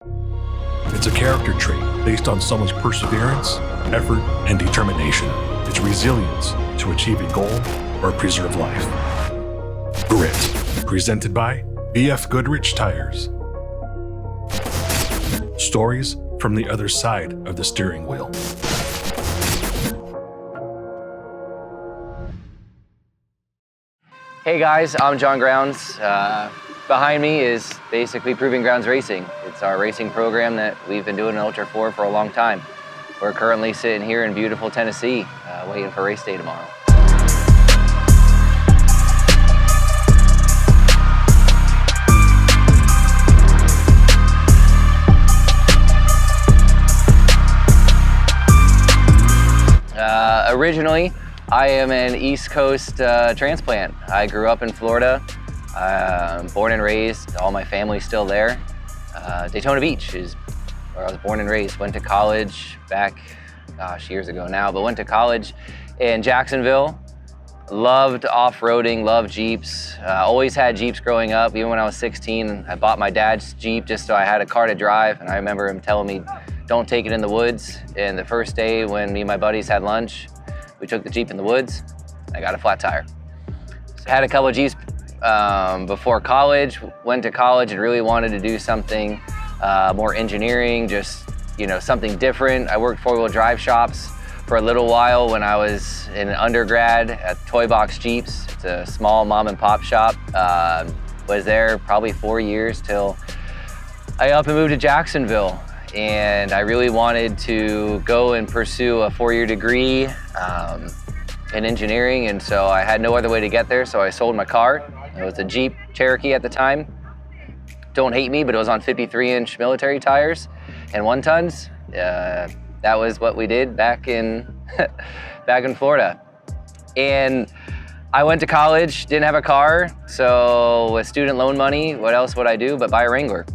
It's a character trait based on someone's perseverance, effort, and determination. It's resilience to achieve a goal or preserve life. Grit, presented by BF Goodrich Tires. Stories from the other side of the steering wheel. Hey guys, I'm John Grounds. Behind me is basically Proving Grounds Racing. It's our racing program that we've been doing in Ultra 4 for a long time. We're currently sitting here in beautiful Tennessee, waiting for race day tomorrow. Originally, I am an East Coast transplant. I grew up in Florida, born and raised, all my family's still there. Daytona Beach is where I was born and raised. Went to college back, years ago now, but went to college in Jacksonville. Loved off-roading, loved Jeeps. Always had Jeeps growing up. Even when I was 16, I bought my dad's Jeep just so I had a car to drive, and I remember him telling me, don't take it in the woods. And the first day when me and my buddies had lunch, we took the Jeep in the woods. I got a flat tire. So I had a couple of Jeeps before college, went to college and really wanted to do something more engineering, just something different. I worked four-wheel drive shops for a little while when I was in undergrad at Toy Box Jeeps. It's a small mom and pop shop. Was there probably 4 years till I up and moved to Jacksonville. And I really wanted to go and pursue a 4-year degree in engineering, and so I had no other way to get there, so I sold my car. It was a Jeep Cherokee at the time. Don't hate me, but it was on 53-inch military tires and 1-tons. That was what we did back in Florida. And I went to college, didn't have a car, so with student loan money, what else would I do but buy a Wrangler?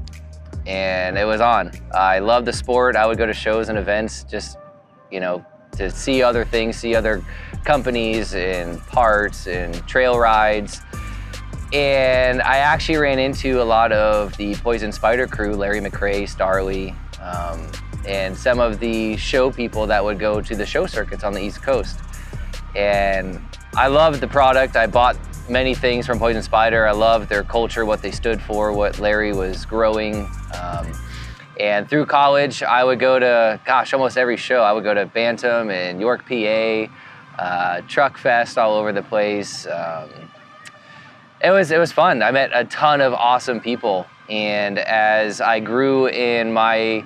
And it was on. I loved the sport. I would go to shows and events just, to see other things, see other companies and parts and trail rides. And I actually ran into a lot of the Poison Spyder crew, Larry McRae, Starley, and some of the show people that would go to the show circuits on the East Coast. And I loved the product. I bought many things from Poison Spyder. I loved their culture, what they stood for, what Larry was growing. And through college, I would go to, almost every show. I would go to Bantam and York, PA, Truck Fest all over the place. It was fun. I met a ton of awesome people. And as I grew in my,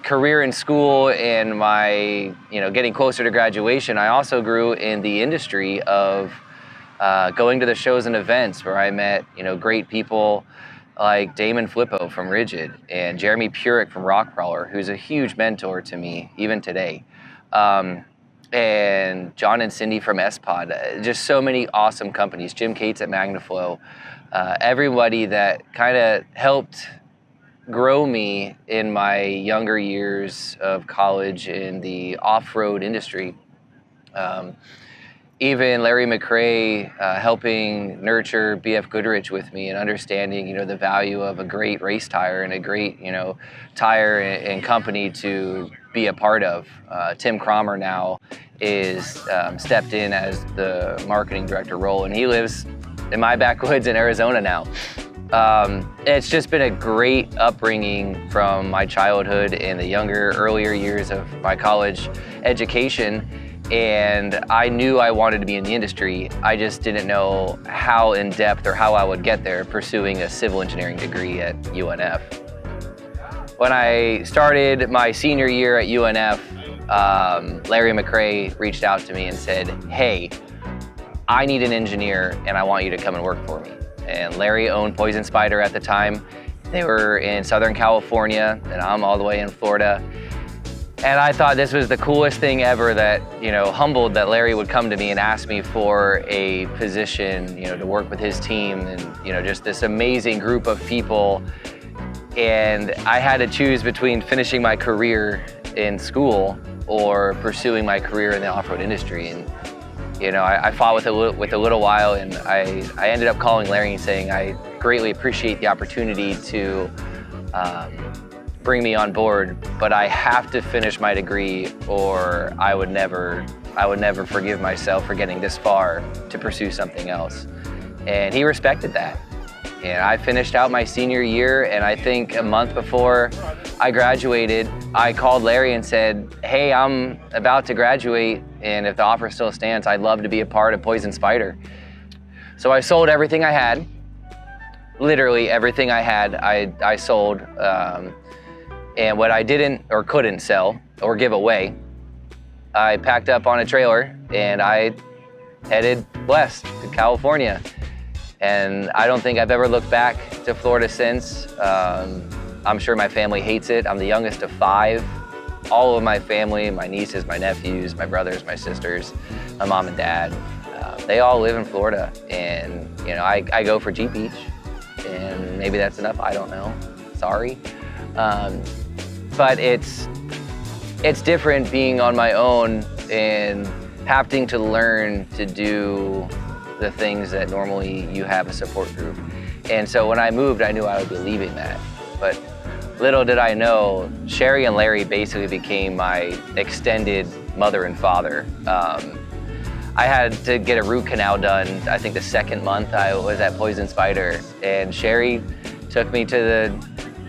career in school and my, getting closer to graduation, I also grew in the industry of going to the shows and events where I met, great people like Damon Flippo from Rigid and Jeremy Purick from Rock Crawler, who's a huge mentor to me even today. And John and Cindy from S-Pod, just so many awesome companies, Jim Cates at Magnaflow, everybody that kind of helped grow me in my younger years of college in the off-road industry. Even Larry McRae helping nurture BF Goodrich with me and understanding, the value of a great race tire and a great, tire and company to be a part of. Tim Cromer now is stepped in as the marketing director role, and he lives in my backwoods in Arizona now. It's just been a great upbringing from my childhood and the earlier years of my college education. And I knew I wanted to be in the industry. I just didn't know how in depth or how I would get there pursuing a civil engineering degree at UNF. When I started my senior year at UNF, Larry McRae reached out to me and said, hey, I need an engineer and I want you to come and work for me. And Larry owned Poison Spyder at the time. They were in Southern California and I'm all the way in Florida. And I thought this was the coolest thing ever that, humbled that Larry would come to me and ask me for a position, to work with his team and, just this amazing group of people. And I had to choose between finishing my career in school or pursuing my career in the off-road industry. And, I fought with a little while, and I ended up calling Larry and saying, I greatly appreciate the opportunity to bring me on board, but I have to finish my degree or I would never forgive myself for getting this far to pursue something else. And he respected that. And I finished out my senior year, and I think a month before I graduated, I called Larry and said, hey, I'm about to graduate, and if the offer still stands, I'd love to be a part of Poison Spyder. So I sold everything I had. Literally everything I had, I sold. And what I didn't or couldn't sell or give away, I packed up on a trailer and I headed west to California. And I don't think I've ever looked back to Florida since. I'm sure my family hates it. I'm the youngest of 5. All of my family, my nieces, my nephews, my brothers, my sisters, my mom and dad, they all live in Florida. And you know, I go for Jeep Beach, and maybe that's enough, I don't know, sorry. But it's different being on my own and having to learn to do the things that normally you have a support group. And so when I moved, I knew I would be leaving that. But little did I know, Sherry and Larry basically became my extended mother and father. I had to get a root canal done, I think the second month I was at Poison Spyder, and Sherry took me to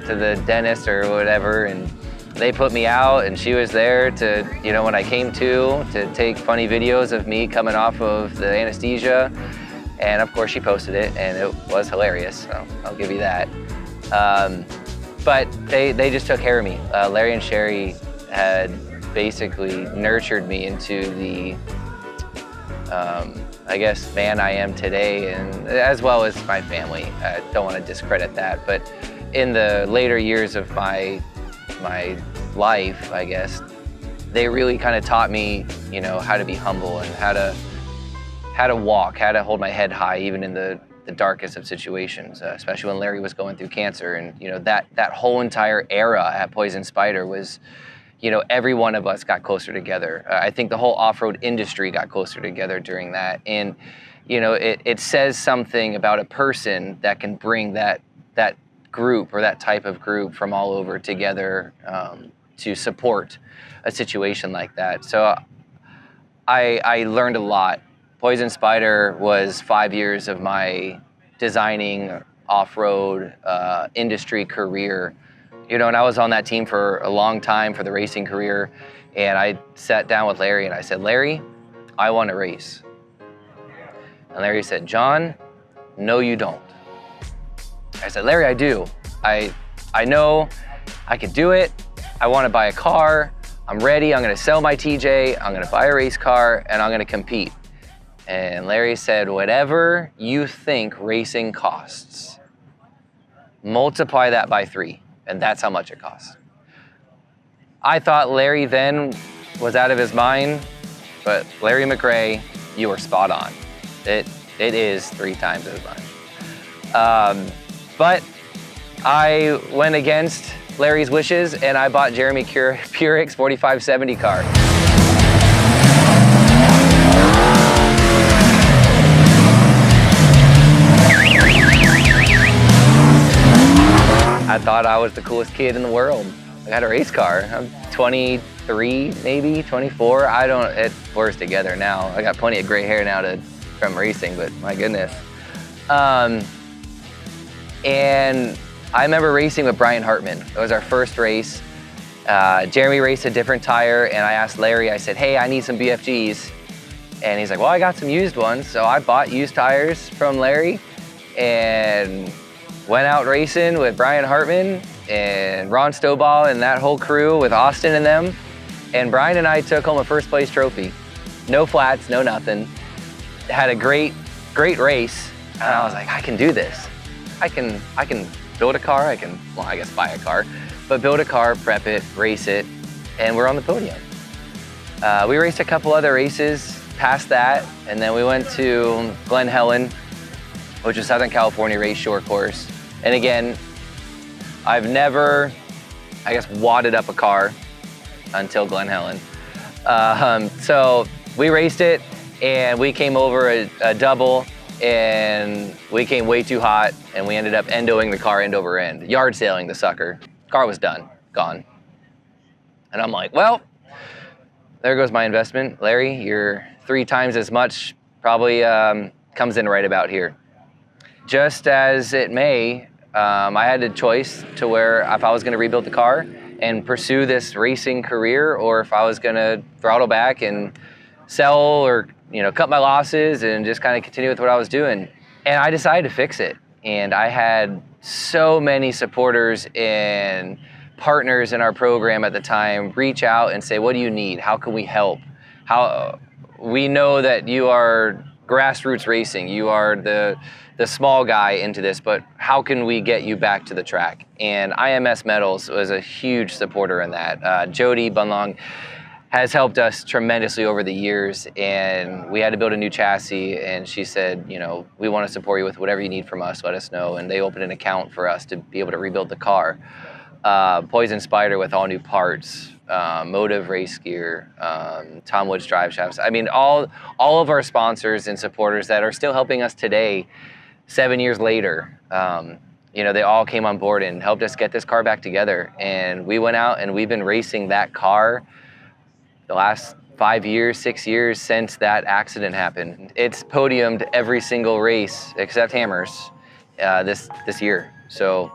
the dentist or whatever, and they put me out, and she was there to, you know, when I came to take funny videos of me coming off of the anesthesia. And of course she posted it, and it was hilarious, so I'll give you that. But they just took care of me. Larry and Sherry had basically nurtured me into the, I guess, man I am today, and as well as my family. I don't want to discredit that, but in the later years of my life, I guess, they really kind of taught me, you know, how to be humble and how to walk, how to hold my head high, even in the darkest of situations, especially when Larry was going through cancer. And, you know, that whole entire era at Poison Spyder was, you know, every one of us got closer together. I think the whole off-road industry got closer together during that. And, you know, it says something about a person that can bring that group or that type of group from all over together to support a situation like that. So I learned a lot. Poison Spyder was 5 years of my designing off-road industry career. You know, and I was on that team for a long time for the racing career. And I sat down with Larry and I said, Larry, I want to race. And Larry said, John, no, you don't. I said, Larry, I do. I know I could do it. I want to buy a car. I'm ready. I'm going to sell my TJ. I'm going to buy a race car, and I'm going to compete. And Larry said, whatever you think racing costs, multiply that by 3, and that's how much it costs. I thought Larry then was out of his mind, but Larry McRae, you were spot on. It is 3 times as much. But I went against Larry's wishes, and I bought Jeremy Purick's 4570 car. I thought I was the coolest kid in the world. I got a race car. I'm 23, maybe 24. It blurs together now. I got plenty of gray hair now from racing, but my goodness. And I remember racing with Brian Hartman. It was our first race. Jeremy raced a different tire, and I asked Larry, I said, hey, I need some BFGs. And he's like, well, I got some used ones. So I bought used tires from Larry and went out racing with Brian Hartman and Ron Stoball and that whole crew with Austin and them. And Brian and I took home a first place trophy. No flats, no nothing. Had a great race. And I was like, I can do this. I can build a car, I guess buy a car, but build a car, prep it, race it, and we're on the podium. We raced a couple other races past that, and then we went to Glen Helen, which is Southern California race short course. And again, I've never, I guess, wadded up a car until Glen Helen. So we raced it, and we came over a double, and we came way too hot, and we ended up endoing the car end over end, yard sailing the sucker. Car was done, gone. And I'm like, well, there goes my investment. Larry, you're 3 times as much, probably comes in right about here. Just as it may, I had a choice to where if I was gonna rebuild the car and pursue this racing career, or if I was gonna throttle back and sell or cut my losses and just kind of continue with what I was doing. And I decided to fix it. And I had so many supporters and partners in our program at the time reach out and say, what do you need? How can we help? How we know that you are grassroots racing. You are the small guy into this, but how can we get you back to the track? And IMS Metals was a huge supporter in that. Jody Bunlong has helped us tremendously over the years, and we had to build a new chassis, and she said, we want to support you with whatever you need from us, let us know. And they opened an account for us to be able to rebuild the car. Poison Spyder with all new parts, Motive race gear, Tom Woods drive shafts. I mean, all of our sponsors and supporters that are still helping us today, 7 years later, they all came on board and helped us get this car back together. And we went out and we've been racing that car the last 5 years, 6 years since that accident happened. It's podiumed every single race except Hammers this year. So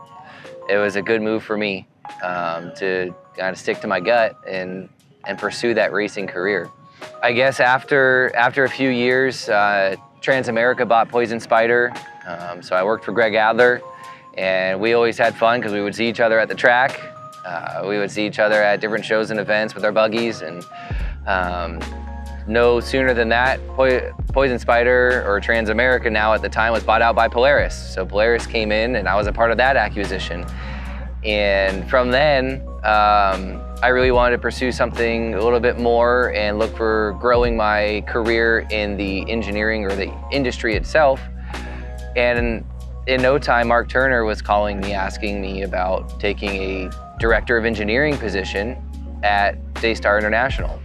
it was a good move for me to kind of stick to my gut and pursue that racing career. I guess after a few years, Transamerica bought Poison Spyder. So I worked for Greg Adler, and we always had fun because we would see each other at the track. We would see each other at different shows and events with our buggies, and no sooner than that, Poison Spyder, or Transamerica now at the time, was bought out by Polaris. So Polaris came in, and I was a part of that acquisition. And from then, I really wanted to pursue something a little bit more and look for growing my career in the engineering or the industry itself. And in no time, Mark Turner was calling me, asking me about taking a director of engineering position at Daystar International.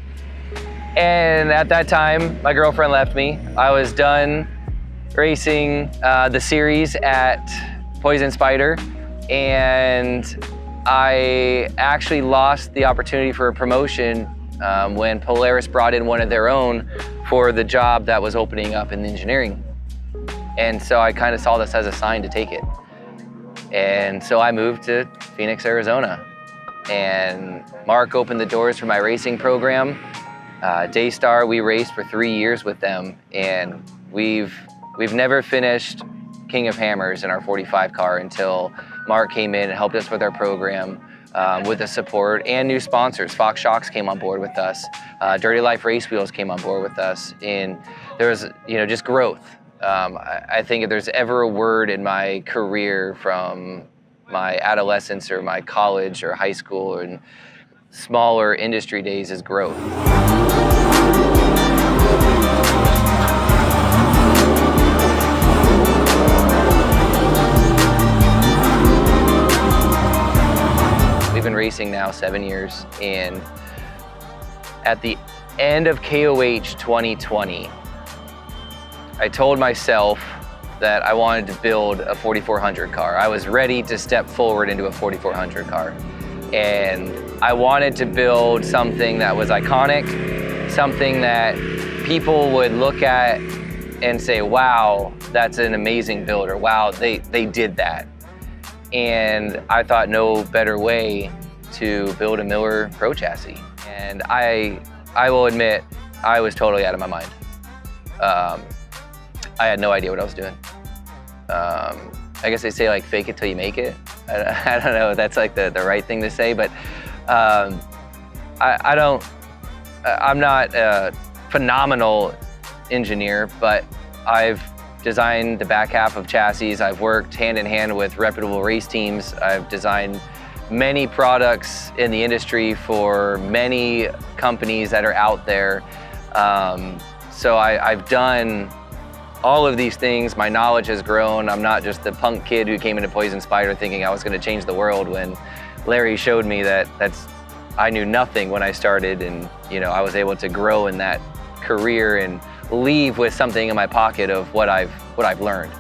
And at that time, my girlfriend left me. I was done racing the series at Poison Spyder, and I actually lost the opportunity for a promotion when Polaris brought in one of their own for the job that was opening up in engineering. And so I kind of saw this as a sign to take it. And so I moved to Phoenix, Arizona. And Mark opened the doors for my racing program. Daystar, we raced for 3 years with them, and we've never finished King of Hammers in our 45 car until Mark came in and helped us with our program with the support and new sponsors. Fox Shocks came on board with us. Dirty Life Race Wheels came on board with us. And there was, just growth. I think if there's ever a word in my career from my adolescence or my college or high school and smaller industry days, is growth. We've been racing now 7 years, and at the end of KOH 2020, I told myself that I wanted to build a 4400 car. I was ready to step forward into a 4400 car. And I wanted to build something that was iconic, something that people would look at and say, wow, that's an amazing build, or wow, they did that. And I thought no better way to build a Miller Pro chassis. And I will admit, I was totally out of my mind. I had no idea what I was doing. I guess they say, like, fake it till you make it. I don't know if that's like the right thing to say, but I'm not a phenomenal engineer, but I've designed the back half of chassis. I've worked hand in hand with reputable race teams. I've designed many products in the industry for many companies that are out there. So I've done all of these things. My knowledge has grown. I'm not just the punk kid who came into Poison Spyder thinking I was going to change the world, when Larry showed me that I knew nothing when I started, and I was able to grow in that career and leave with something in my pocket of what I've learned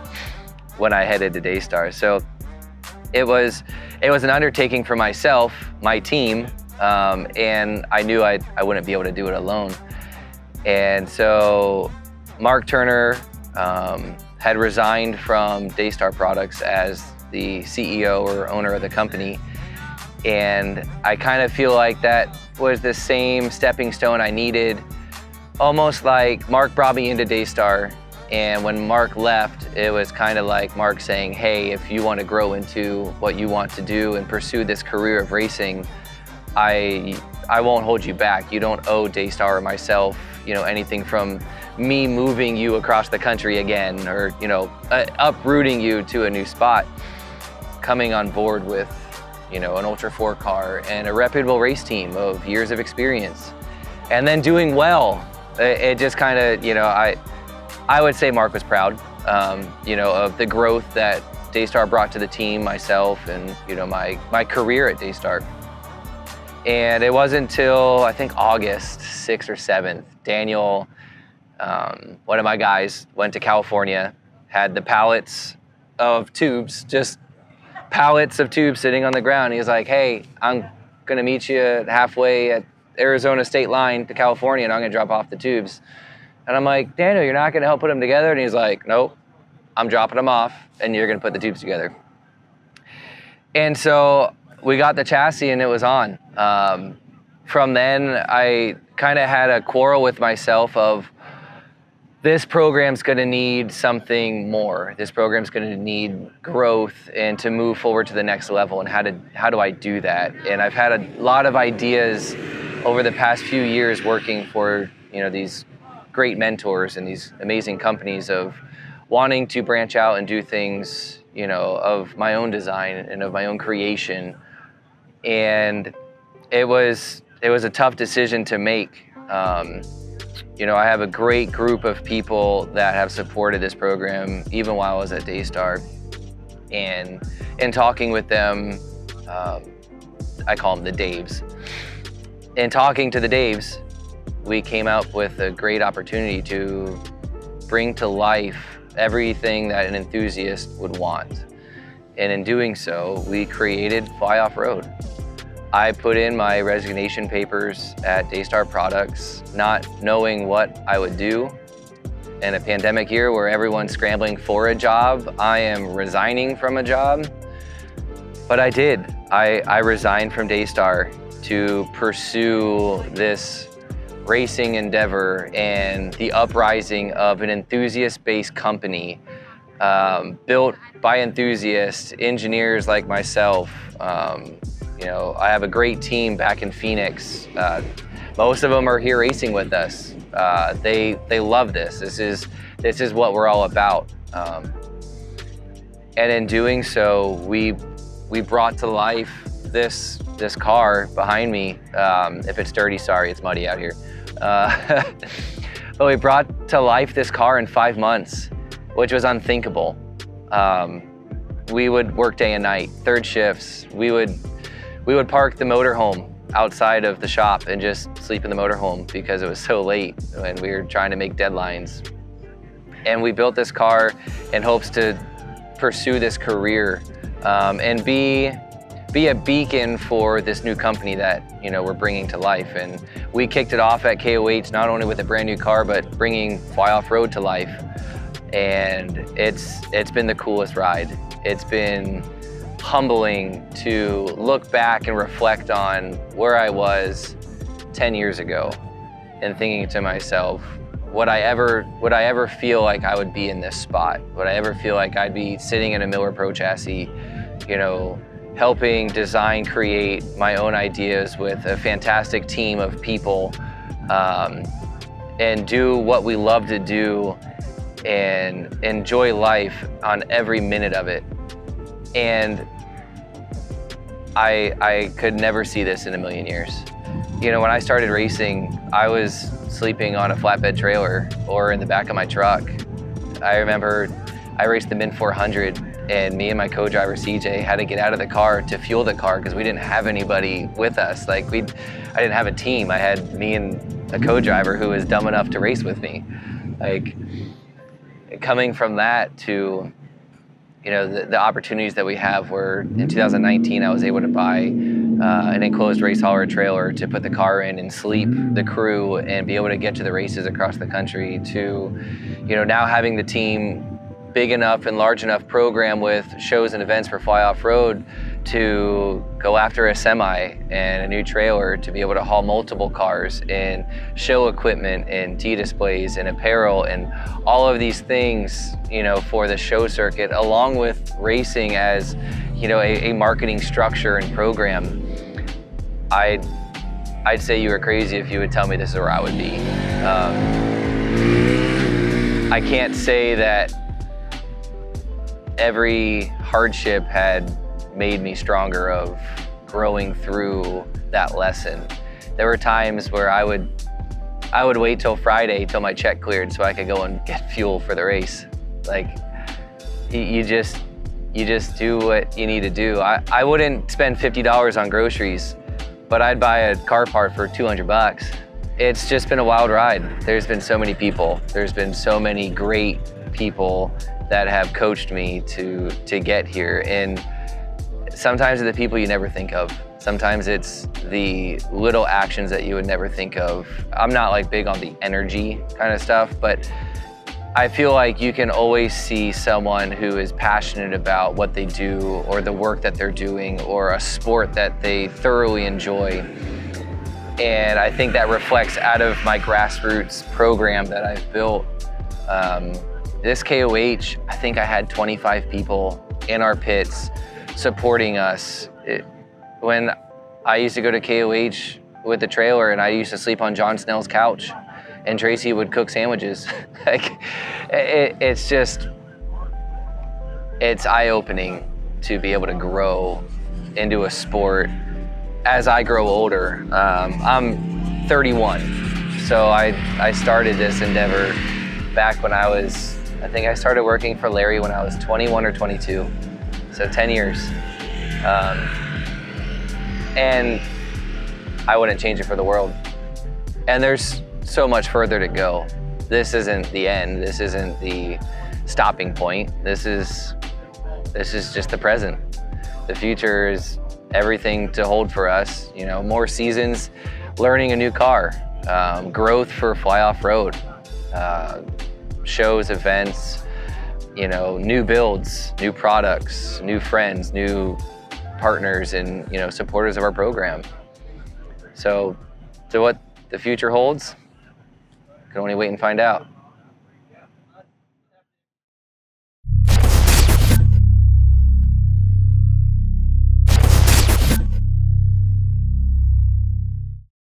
when I headed to Daystar. So it was an undertaking for myself, my team, and I knew I wouldn't be able to do it alone. And so Mark Turner had resigned from Daystar Products as the CEO or owner of the company. And I kind of feel like that was the same stepping stone I needed. Almost like Mark brought me into Daystar, and when Mark left, it was kind of like Mark saying, hey, if you want to grow into what you want to do and pursue this career of racing, I won't hold you back. You don't owe Daystar or myself, anything from me moving you across the country again, or, uprooting you to a new spot. Coming on board with, an Ultra 4 car and a reputable race team of years of experience, and then doing well. It just kind of, I would say Mark was proud, of the growth that Daystar brought to the team, myself, and, my career at Daystar. And it wasn't until, I think, August 6th or 7th, Daniel, one of my guys, went to California, had the pallets of tubes, just pallets of tubes sitting on the ground. He was like, hey, I'm gonna meet you halfway at Arizona state line to California, and I'm gonna drop off the tubes. And I'm like, Daniel, you're not gonna help put them together? And he's like, nope, I'm dropping them off, and you're gonna put the tubes together. And so we got the chassis, and it was on. From then, I kind of had a quarrel with myself of, this program's gonna need something more. This program's gonna need growth and to move forward to the next level, and how do I do that? And I've had a lot of ideas over the past few years working for, these great mentors and these amazing companies of wanting to branch out and do things, of my own design and of my own creation. And it was a tough decision to make. I have a great group of people that have supported this program even while I was at Daystar. And in talking with them, I call them the Daves. In talking to the Daves, we came up with a great opportunity to bring to life everything that an enthusiast would want. And in doing so, we created Fly Off-Road. I put in my resignation papers at Daystar Products, not knowing what I would do. In a pandemic year where everyone's scrambling for a job, I am resigning from a job. But I did. I resigned from Daystar to pursue this racing endeavor and the uprising of an enthusiast-based company built by enthusiasts, engineers like myself. I have a great team back in Phoenix. Most of them are here racing with us. They love this. This is what we're all about. And in doing so, we brought to life this car behind me. If it's dirty, sorry, it's muddy out here. But we brought to life this car in 5 months, which was unthinkable. We would work day and night, third shifts. We would park the motorhome outside of the shop and just sleep in the motorhome because it was so late and we were trying to make deadlines. And we built this car in hopes to pursue this career and be a beacon for this new company that we're bringing to life. And we kicked it off at KOH not only with a brand new car, but bringing Fly Off-Road to life. And it's been the coolest ride. It's been humbling to look back and reflect on where I was 10 years ago and thinking to myself, would I ever feel like I would be in this spot? Would I ever feel like I'd be sitting in a Miller Pro chassis, helping design, create my own ideas with a fantastic team of people, and do what we love to do and enjoy life on every minute of it. And I could never see this in a million years. When I started racing, I was sleeping on a flatbed trailer or in the back of my truck. I remember I raced the Min 400 and me and my co-driver CJ had to get out of the car to fuel the car because we didn't have anybody with us. I didn't have a team. I had me and a co-driver who was dumb enough to race with me. Like, coming from that to, you know, the opportunities that we have, where in 2019 I was able to buy an enclosed race hauler trailer to put the car in and sleep the crew and be able to get to the races across the country, to, you know, now having the team big enough and large enough program with shows and events for Fly Off-Road to go after a semi and a new trailer to be able to haul multiple cars and show equipment and T-displays and apparel and all of these things, you know, for the show circuit, along with racing as, you know, a marketing structure and program. I'd say you were crazy if you would tell me this is where I would be. I can't say that every hardship had made me stronger of growing through that lesson. There were times where I would wait till Friday till my check cleared so I could go and get fuel for the race. Like, you just do what you need to do. I wouldn't spend $50 on groceries, but I'd buy a car part for 200 bucks. It's just been a wild ride. There's been so many people. There's been so many great people that have coached me to get here. And sometimes it's the people you never think of. Sometimes it's the little actions that you would never think of. I'm not like big on the energy kind of stuff, but I feel like you can always see someone who is passionate about what they do or the work that they're doing or a sport that they thoroughly enjoy. And I think that reflects out of my grassroots program that I've built. This KOH, I think I had 25 people in our pits supporting us. When I used to go to KOH with the trailer and I used to sleep on John Snell's couch and Tracy would cook sandwiches. Like, it's eye-opening to be able to grow into a sport as I grow older. I'm 31, so I started this endeavor back when I think I started working for Larry when I was 21 or 22, so 10 years. And I wouldn't change it for the world. And there's so much further to go. This isn't the end. This isn't the stopping point. This is just the present. The future is everything to hold for us. You know, more seasons, learning a new car, growth for Fly Off-Road, shows, events, you know, new builds, new products, new friends, new partners, and, you know, supporters of our program. So what the future holds, can only wait and find out.